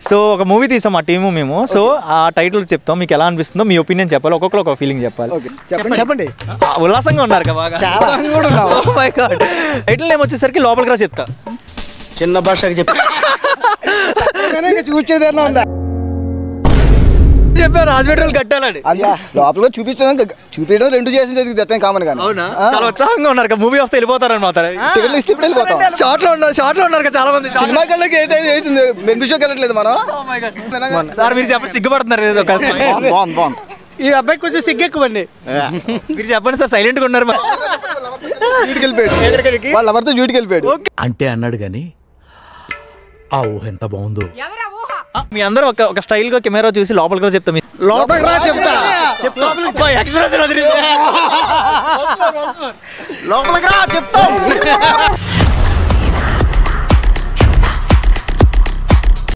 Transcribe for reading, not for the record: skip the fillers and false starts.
So ఒక movie తీసాం మా టీము మేము. సో ఆ టైటిల్ చెప్తాం, మీకు ఎలా అనిపిస్తుందో మీ ఒపీనియన్ చెప్పాలి, ఒక్కొక్కరు ఒక ఫీలింగ్ చెప్పాలి. చెప్పండి. ఉల్లాసంగా ఉన్నారు కదా బాగా. టైటిల్ నేమ్ వచ్చేసరికి లోపలికి రా చెప్తా. చిన్న భాషకి చూసేదేనా ఉందా చెప్పారు హాస్పిటల్ కట్టాలని. లోపల చూపించడం 2 చేసిన జరిగింది కామన్ గా. అవునా, చాలా ఉత్సాహంగా ఉన్నారు. మూవీ వస్తే వెళ్ళిపోతారనమాట. షార్ట్ లో ఉన్నారు చాలా మంది. సినిమా కళ్ళకి ఏంటంటే బెనిఫిషియల్ వెళ్ళట్లేదు మనం. సార్ మీరు చెప్పండి, సిగ్గుపడుతున్నారు. ఈ అబ్బాయి కొంచెం సిగ్గెక్కువండి. మీరు చెప్పండి సార్, సైలెంట్ గా ఉన్నారు. వాళ్ళ ఎవరితో డ్యూటీకి వెళ్ళిపోయాడు అంటే అన్నాడు గాని ఆ ఊహ ఎంత బాగుందో. మీ అందరూ ఒక స్టైల్ గా కెమెరా చూసి లోపలికి రా చెప్తా. లోపలికి రా చెప్తా. లోపలికి రా చెప్తా.